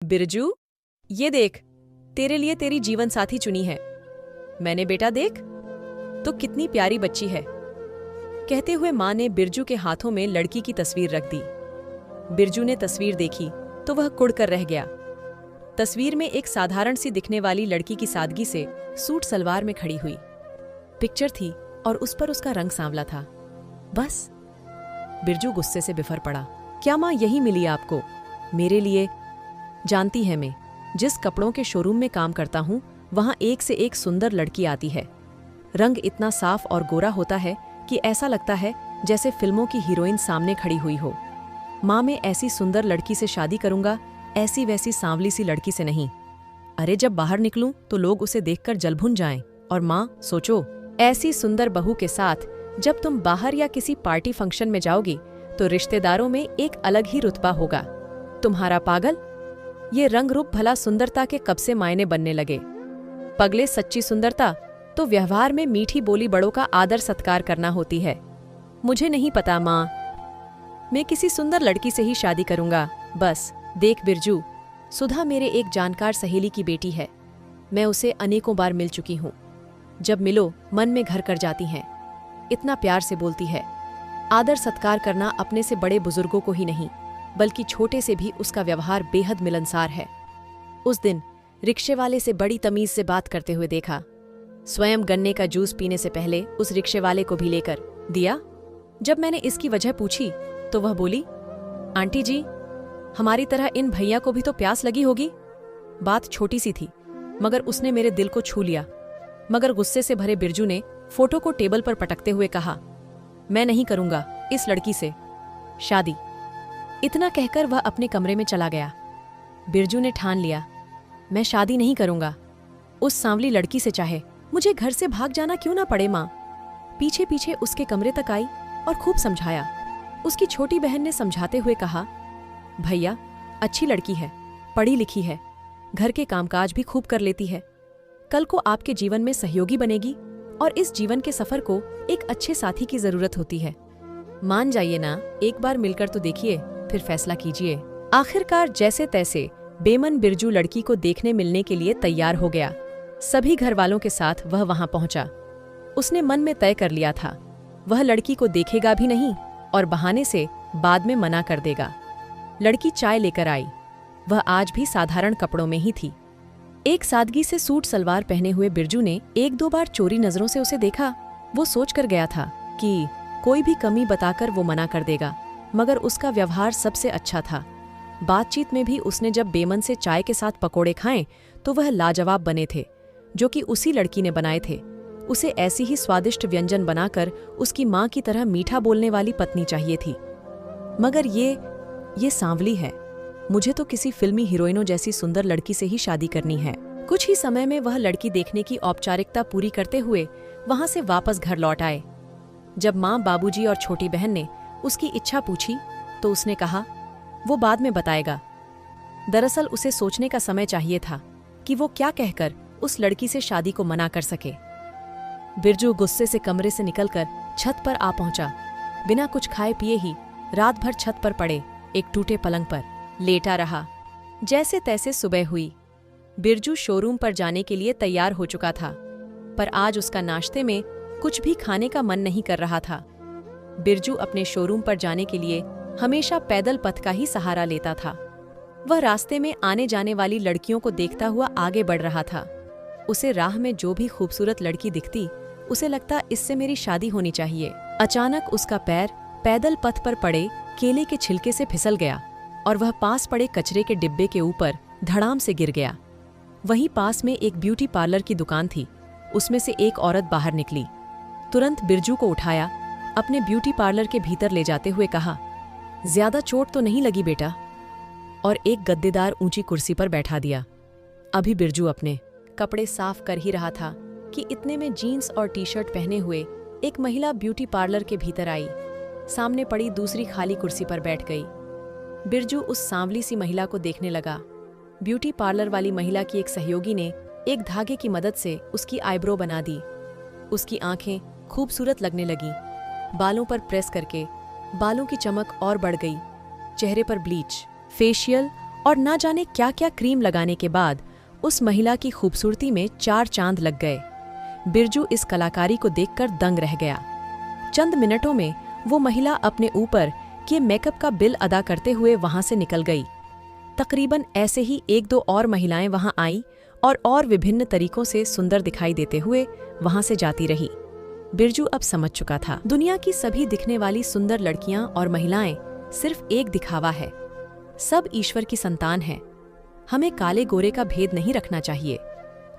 बिरजू, ये देख, तेरे लिए तेरी जीवन साथी चुनी है मैंने। बेटा देख तो कितनी प्यारी बच्ची है। कहते हुए मां ने बिरजू के हाथों में लड़की की तस्वीर रख दी। बिरजू ने तस्वीर देखी तो वह कुढ़कर रह गया। तस्वीर में एक साधारण सी दिखने वाली लड़की की सादगी से सूट सलवार में खड़ी हुई पिक्चर थी और उस पर उसका रंग सांवला था। बस। बिरजू गुस्से से बिफर पड़ा। क्या मां यही मिली आपको मेरे लिए? जानती है मैं, जिस कपड़ों के शोरूम में काम करता हूं वहां एक से एक सुंदर लड़की आती है। रंग इतना साफ और गोरा होता है कि ऐसा लगता है जैसे फिल्मों की हीरोइन सामने खड़ी हुई हो। मां, मैं ऐसी सुंदर लड़की से शादी करूंगा, ऐसी वैसी सांवली सी लड़की से नहीं। अरे जब बाहर निकलूं तो लोग उसे देखकर जलभुन जाएं। और मां, सोचो, ऐसी सुंदर बहू के साथ जब तुम बाहर या किसी पार्टी फंक्शन में जाओगी तो रिश्तेदारों में एक अलग ही रुतबा होगा। तुम्हारा पागल, ये रंग रूप भला सुंदरता के कब से मायने बनने लगे? पगले, सच्ची सुंदरता तो व्यवहार में मीठी बोली बड़ों का आदर सत्कार करना होती है। मुझे नहीं पता मां, मैं किसी सुंदर लड़की से ही शादी करूंगा बस। देख बिरजू, सुधा मेरे एक जानकार सहेली की बेटी है। मैं उसे अनेकों बार मिल चुकी हूं। जब मिलो मन में घर कर जाती हैं। इतना प्यार से बोलती है। आदर सत्कार करना अपने से बड़े बुजुर्गों को ही नहीं बल्कि छोटे से भी उसका व्यवहार बेहद मिलनसार है। उस दिन रिक्शे वाले से बड़ी तमीज से बात करते हुए देखा। स्वयं गन्ने का जूस पीने से पहले उस रिक्शे वाले को भी लेकर दिया। जब मैंने इसकी वजह पूछी तो वह बोली, आंटी जी, हमारी तरह इन भैया को भी तो प्यास लगी होगी। बात छोटी सी थी मगर उसने मेरे दिल को छू लिया। मगर गुस्से से भरे बिरजू ने फोटो को टेबल पर पटकते हुए कहा, मैं नहीं करूंगा इस लड़की से शादी। इतना कहकर वह अपने कमरे में चला गया। बिरजू ने ठान लिया, मैं शादी नहीं करूंगा उस सांवली लड़की से, चाहे मुझे घर से भाग जाना क्यों ना पड़े। मां पीछे पीछे उसके कमरे तक आई और खूब समझाया। उसकी छोटी बहन ने समझाते हुए कहा, भैया, अच्छी लड़की है, पढ़ी लिखी है, घर के कामकाज भी खूब कर लेती है। कल को आपके जीवन में सहयोगी बनेगी और इस जीवन के सफर को एक अच्छे साथी की जरूरत होती है। मान जाइए ना, एक बार मिलकर तो देखिए, फिर फैसला कीजिए। आखिरकार जैसे तैसे बेमन बिरजू लड़की को देखने मिलने के लिए तैयार हो गया। सभी घर वालों के साथ वह वहां पहुंचा। उसने मन में तय कर लिया था, वह लड़की को देखेगा भी नहीं और बहाने से बाद में मना कर देगा। लड़की चाय लेकर आई। वह आज भी साधारण कपड़ों में ही थी। एक सादगी से सूट सलवार पहने हुए बिरजू ने एक दो बार चोरी नजरों से उसे देखा। वो सोच कर गया था कि कोई भी कमी बताकर वो मना कर देगा, मगर उसका व्यवहार सबसे अच्छा था। बातचीत में भी उसने जब बेमन से चाय के साथ पकोड़े खाए तो वह लाजवाब बने थे, जो कि उसी लड़की ने बनाए थे। उसे ऐसी ही स्वादिष्ट व्यंजन बनाकर उसकी माँ की तरह मीठा बोलने वाली पत्नी चाहिए थी। मगर ये सांवली है। मुझे तो किसी फिल्मी हीरोइनों जैसी सुंदर लड़की से ही शादी करनी है। कुछ ही समय में वह लड़की देखने की औपचारिकता पूरी करते हुए वहां से वापस घर लौट आए। जब माँ, बाबूजी और छोटी बहन ने उसकी इच्छा पूछी तो उसने कहा वो बाद में बताएगा। दरअसल उसे सोचने का समय चाहिए था कि वो क्या कहकर उस लड़की से शादी को मना कर सके। बिरजू गुस्से से कमरे से निकलकर छत पर आ पहुंचा। बिना कुछ खाए पिए ही रात भर छत पर पड़े एक टूटे पलंग पर लेटा रहा। जैसे तैसे सुबह हुई। बिरजू शोरूम पर जाने के लिए तैयार हो चुका था, पर आज उसका नाश्ते में कुछ भी खाने का मन नहीं कर रहा था। बिरजू अपने शोरूम पर जाने के लिए हमेशा पैदल पथ का ही सहारा लेता था। वह रास्ते में आने जाने वाली लड़कियों को देखता हुआ आगे बढ़ रहा था। उसे राह में जो भी खूबसूरत लड़की दिखती, उसे लगता इससे मेरी शादी होनी चाहिए। अचानक उसका पैर पैदल पथ पर पड़े केले के छिलके से फिसल गया और वह पास पड़े कचरे के डिब्बे के ऊपर धड़ाम से गिर गया। वहीं पास में एक ब्यूटी पार्लर की दुकान थी। उसमें से एक औरत बाहर निकली। तुरंत बिरजू को उठाया, अपने ब्यूटी पार्लर के भीतर ले जाते हुए कहा, ज्यादा चोट तो नहीं लगी बेटा? और एक गद्देदार ऊंची कुर्सी पर बैठा दिया। अभी बिरजू अपने कपड़े साफ कर ही रहा था कि इतने में जीन्स और टी शर्ट पहने हुए एक महिला ब्यूटी पार्लर के भीतर आई। सामने पड़ी दूसरी खाली कुर्सी पर बैठ गई। बिरजू उस सांवली सी महिला को देखने लगा। ब्यूटी पार्लर वाली महिला की एक सहयोगी ने एक धागे की मदद से उसकी आईब्रो बना दी। उसकी आंखें खूबसूरत लगने लगी। बालों पर प्रेस करके बालों की चमक और बढ़ गई। चेहरे पर ब्लीच, फेशियल और ना जाने क्या क्या क्रीम लगाने के बाद उस महिला की खूबसूरती में 4 चांद लग गए। बिरजू इस कलाकारी को देखकर दंग रह गया। चंद मिनटों में वो महिला अपने ऊपर किए मेकअप का बिल अदा करते हुए वहां से निकल गई। तकरीबन ऐसे ही 1-2 और महिलाएं वहां आईं और विभिन्न तरीकों से सुंदर दिखाई देते हुए वहां से जाती रही। बिरजू अब समझ चुका था, दुनिया की सभी दिखने वाली सुंदर लड़कियां और महिलाएं सिर्फ एक दिखावा है। सब ईश्वर की संतान हैं। हमें काले गोरे का भेद नहीं रखना चाहिए।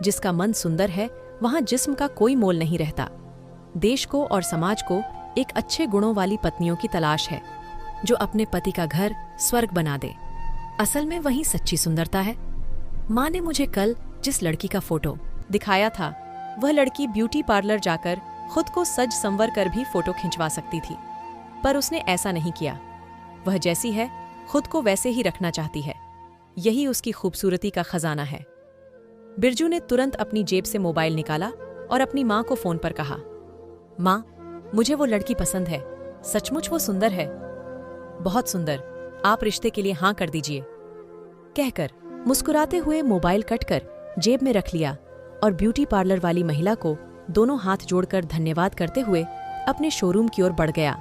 जिसका मन सुंदर है वहां जिस्म का कोई मोल नहीं रहता। देश को और समाज को एक अच्छे गुणों वाली पत्नियों की तलाश है, जो अपने पति का घर स्वर्ग बना दे। असल में वही सच्ची सुंदरता है। माँ ने मुझे कल जिस लड़की का फोटो दिखाया था, वह लड़की ब्यूटी पार्लर जाकर खुद को सज संवर कर भी फोटो खिंचवा सकती थी, पर उसने ऐसा नहीं किया। वह जैसी है खुद को वैसे ही रखना चाहती है। यही उसकी खूबसूरती का खजाना है। बिरजू ने तुरंत अपनी जेब से मोबाइल निकाला और अपनी माँ को फोन पर कहा, माँ, मुझे वो लड़की पसंद है। सचमुच वो सुंदर है, बहुत सुंदर। आप रिश्ते के लिए हाँ कर दीजिए। कहकर मुस्कुराते हुए मोबाइल कटकर जेब में रख लिया और ब्यूटी पार्लर वाली महिला को दोनों हाथ जोड़कर धन्यवाद करते हुए अपने शोरूम की ओर बढ़ गया।